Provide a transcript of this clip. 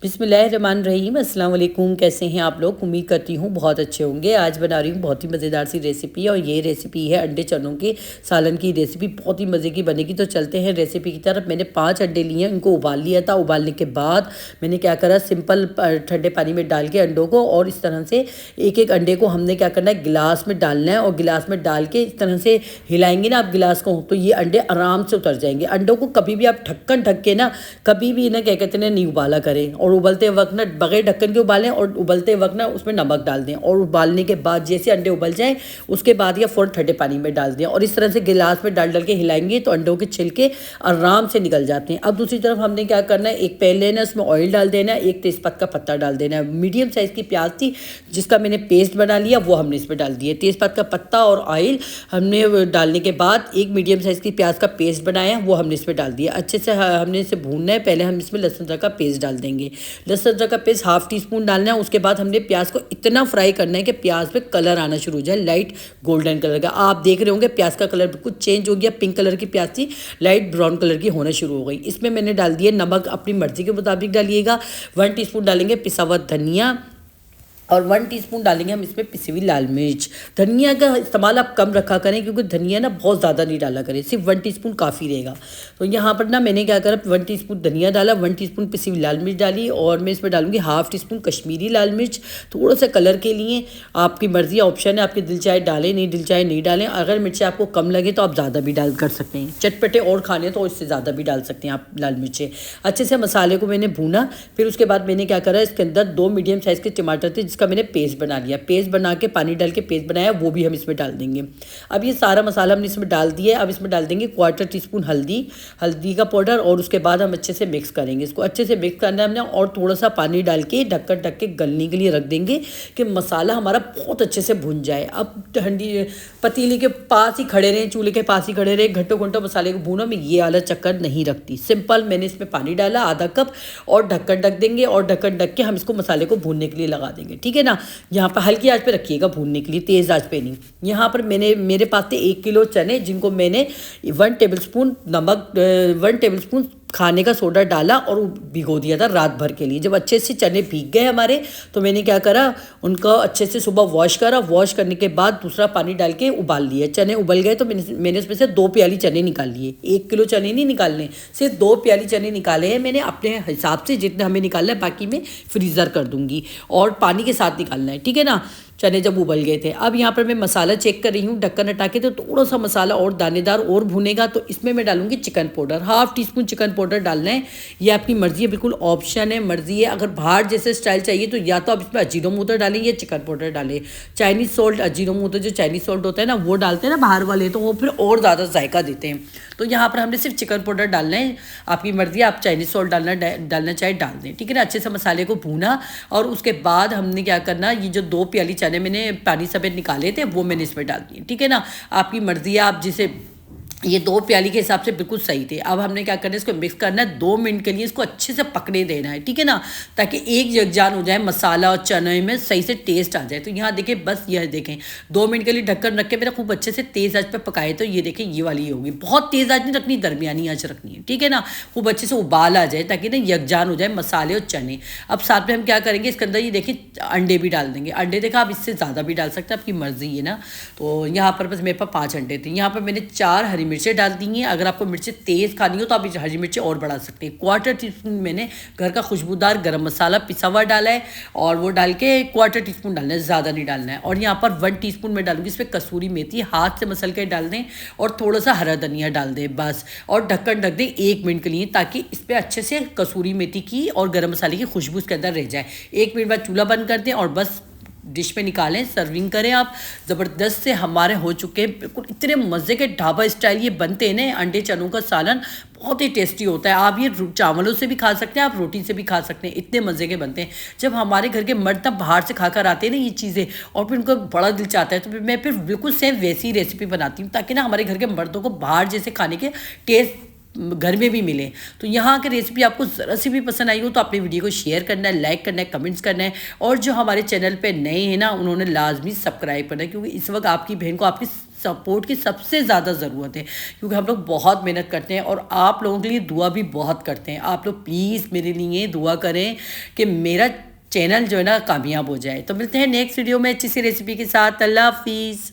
बिस्मिल्लाहिर्रहमानिर्रहीम। अस्सलाम वालेकुम। कैसे हैं आप लोग? उम्मीद करती हूँ बहुत अच्छे होंगे। आज बना रही हूँ बहुत ही मज़ेदार सी रेसिपी और ये रेसिपी है अंडे चनों के सालन की रेसिपी। बहुत ही मज़े की बनेगी। तो चलते हैं रेसिपी की तरफ। मैंने 5 अंडे लिए हैं, इनको उबाल लिया था। उबालने के बाद मैंने क्या करा, सिंपल ठंडे पानी में डाल के अंडों को, और इस तरह से एक एक अंडे को हमने क्या करना है, गिलास में डालना है। और गिलास में डाल के इस तरह से हिलाएंगे ना आप गिलास को, तो ये अंडे आराम से उतर जाएंगे। अंडों को कभी भी आप ढक्कन ढक के ना, कभी भी ना क्या कहते हैं, नहीं उबाला करें। और उबलते वक्त ना बगैर ढक्कन के उबालें, और उबलते वक्त ना उसमें नमक डाल दें। और उबालने के बाद जैसे अंडे उबल जाएं, उसके बाद या फ़ौरन ठंडे पानी में डाल दें। और इस तरह से गिलास में डाल डाल के हिलाएंगे तो अंडों के छिलके आराम से निकल जाते हैं। अब दूसरी तरफ हमने क्या करना है, एक पैन लेना है, उसमें ऑयल डाल देना है, एक तेज़पत्ता का पत्ता डाल देना है। मीडियम साइज़ की प्याज थी जिसका मैंने पेस्ट बना लिया, वो हमने इसमें डाल दिया। तेज़पत्ता का पत्ता और ऑयल हमने डालने के बाद एक मीडियम साइज़ की प्याज का पेस्ट बनाया, वो हमने इसमें डाल दिया। अच्छे से हमने इसे भूनना है। पहले हम इसमें लहसुन अदरक का पेस्ट डाल देंगे। लहसुन अदरक का पेस्ट हाफ टी स्पून डालना है। उसके बाद हमने प्याज को इतना फ्राई करना है कि प्याज पे कलर आना शुरू हो जाए, लाइट गोल्डन कलर का। आप देख रहे होंगे प्याज का कलर बिल्कुल चेंज हो गया। पिंक कलर की प्याज थी, लाइट ब्राउन कलर की होना शुरू हो गई। इसमें मैंने डाल दिए नमक, अपनी मर्जी के मुताबिक डालिएगा। 1 टीस्पून डालेंगे पिसा हुआ धनिया, और 1 टीस्पून डालेंगे हम इसमें पिसी हुई लाल मिर्च। धनिया का इस्तेमाल आप कम रखा करें, क्योंकि धनिया ना बहुत ज़्यादा नहीं डाला करें, सिर्फ 1 टीस्पून काफ़ी रहेगा। तो यहाँ पर ना मैंने क्या करा, 1 टीस्पून धनिया डाला, 1 टीस्पून पिसी हुई लाल मिर्च डाली, और मैं इसमें डालूंगी हाफ टीस्पून कश्मीरी लाल मिर्च, थोड़ा सा कलर के लिए। आपकी मर्जी, ऑप्शन है, आपके दिल चाहे डालें, नहीं दिल चाहे नहीं डालें। अगर मिर्चें आपको कम लगे तो आप ज़्यादा भी डाल कर सकते हैं। चटपटे और खाने तो इससे ज़्यादा भी डाल सकते हैं आप लाल मिर्चें। अच्छे से मसाले को मैंने भूना। फिर उसके बाद मैंने क्या करा, इसके अंदर 2 मीडियम साइज़ के टमाटर थे जिसका मैंने पेस्ट बना लिया। पेस्ट बना के पानी डाल के पेस्ट बनाया, वो भी हम इसमें डाल देंगे। अब ये सारा मसाला हमने इसमें डाल दिया है। अब इसमें डाल देंगे 1/4 टीस्पून हल्दी का पाउडर, और उसके बाद हम अच्छे से मिक्स करेंगे। इसको अच्छे से मिक्स करना है हमने, और थोड़ा सा पानी डाल के ढक्कन ढक के गलने के लिए रख देंगे कि मसाला हमारा बहुत अच्छे से भुन जाए। अब ठंडी पतीली के पास ही खड़े रहें, चूल्हे के पास ही खड़े रहे, घंटों घंटों मसाले को भूनो। मैं ये वाला चक्कर नहीं रखती। सिंपल मैंने इसमें पानी डाला आधा कप, और ढक्कन ढक देंगे, और ढक्कन ढक के हम इसको मसाले को भूनने के लिए लगा देंगे। ठीक है ना। यहाँ पर हल्की आंच पे रखिएगा भूनने के लिए, तेज़ आंच पे नहीं। यहाँ पर मेरे पास थे 1 किलो चने, जिनको मैंने 1 टेबलस्पून नमक, 1 टेबलस्पून खाने का सोडा डाला और भिगो दिया था रात भर के लिए। जब अच्छे से चने भीग गए हमारे, तो मैंने क्या करा, उनको अच्छे से सुबह वॉश करा। वॉश करने के बाद दूसरा पानी डाल के उबाल लिया। चने उबल गए तो मैंने उसमें से 2 प्याली चने निकाल लिए। 1 किलो चने नहीं निकालने, सिर्फ 2 प्याली चने निकाले हैं मैंने, अपने हिसाब से जितने हमें निकालना है। बाकी मैं फ्रीज़र कर दूंगी, और पानी के साथ निकालना है। ठीक है ना। चने जब उबल गए थे, अब यहाँ पर मैं मसाला चेक कर रही हूँ ढक्कन हटा के, तो थोड़ा सा मसाला और दानेदार और भुनेगा। तो इसमें मैं डालूंगी chicken powder, half teaspoon chicken powder डालना है। ये आपकी मर्जी है, बिल्कुल ऑप्शन है, मर्जी है। अगर बाहर जैसे स्टाइल चाहिए तो या तो आप इसमें अजीनोमोटो डालें या चिकन पाउडर डालें। चाइनीज़ सॉल्ट, अजीनोमोटो जो चाइनीज़ सॉल्ट होता है ना, वो डालते हैं ना बाहर वाले, तो वो फिर और ज़्यादा जायका देते हैं। तो यहाँ पर हमने सिर्फ चिकन पाउडर डालना है। आपकी मर्जी, आप चाइनीज़ सॉल्ट डालना चाहे डाल दें। ठीक है ना। अच्छे से मसाले को भूना, और उसके बाद हमने क्या करना, ये जो 2 प्याली चने मैंने पानी समेत निकाले थे, वो मैंने इसमें डाल दिए। ठीक है ना। आपकी मर्जी है, आप जिसे, ये 2 प्याली के हिसाब से बिल्कुल सही थे। अब हमने क्या करना है, इसको मिक्स करना है। 2 मिनट के लिए इसको अच्छे से पकने देना है। ठीक है ना, ताकि एक यकजान हो जाए मसाला और चने में, सही से टेस्ट आ जाए। तो यहाँ देखें, बस यह देखें, 2 मिनट के लिए ढक्कन रख के मैंने खूब अच्छे से तेज़ आंच पे पकाए। तो ये देखें, ये वाली होगी। बहुत तेज़ आंच नहीं रखनी, दरमियानी आंच रखनी है। ठीक है ना। खूब अच्छे से उबाल आ जाए, ताकि ना यकजान हो जाए मसाले और चने। अब साथ में हम क्या करेंगे, इसके अंदर ये देखिए अंडे भी डाल देंगे। अंडे देखा, आप इससे ज़्यादा भी डाल सकते हैं, आपकी मर्जी है ना। तो यहाँ पर बस मेरे पास 5 अंडे थे। यहाँ पर मैंने 4 हरी मिर्चें डाल दी हैं। अगर आपको मिर्चें तेज़ खानी हो तो आप हरी मिर्चें और बढ़ा सकते हैं। 1/4 टीस्पून मैंने घर का खुशबूदार गरम मसाला पिसा हुआ डाला है, और वो डाल के 1/4 टीस्पून डालना है, ज़्यादा नहीं डालना है। और यहाँ पर 1 टीस्पून मैं डालूंगी इसमें कसूरी मेथी, हाथ से मसल के डाल दें, और थोड़ा सा हरा धनिया डाल दें बस। और ढक्कन ढक दें 1 मिनट के लिए, ताकि इस पर अच्छे से कसूरी मेथी की और गरम मसाले की खुशबू इसके अंदर रह जाए। 1 मिनट बाद चूल्हा बंद कर दें, और बस डिश में निकालें, सर्विंग करें आप। ज़बरदस्त से हमारे हो चुके हैं, बिल्कुल इतने मज़े के ढाबा स्टाइल ये बनते हैं ना अंडे चनों का सालन। बहुत ही टेस्टी होता है। आप ये चावलों से भी खा सकते हैं, आप रोटी से भी खा सकते हैं, इतने मज़े के बनते हैं। जब हमारे घर के मर्द तब बाहर से खा कर आते हैं ना ये चीज़ें, और फिर उनको बड़ा दिल चाहता है, तो फिर मैं बिल्कुल सेम वैसी रेसिपी बनाती हूँ, ताकि ना हमारे घर के मर्दों को बाहर जैसे खाने के टेस्ट घर में भी मिले। तो यहाँ की रेसिपी आपको ज़रा सी भी पसंद आई हो तो अपनी वीडियो को शेयर करना है, लाइक करना है, कमेंट्स करना है। और जो हमारे चैनल पे नए हैं ना, उन्होंने लाजमी सब्सक्राइब करना है, क्योंकि इस वक्त आपकी बहन को आपकी सपोर्ट की सबसे ज़्यादा ज़रूरत है, क्योंकि हम लोग बहुत मेहनत करते हैं और आप लोगों के लिए दुआ भी बहुत करते हैं। आप लोग प्लीज़ मेरे लिए दुआ करें कि मेरा चैनल जो है ना कामयाब हो जाए। तो मिलते हैं नेक्स्ट वीडियो में अच्छी सी रेसिपी के साथ। अल्लाह हाफिज़।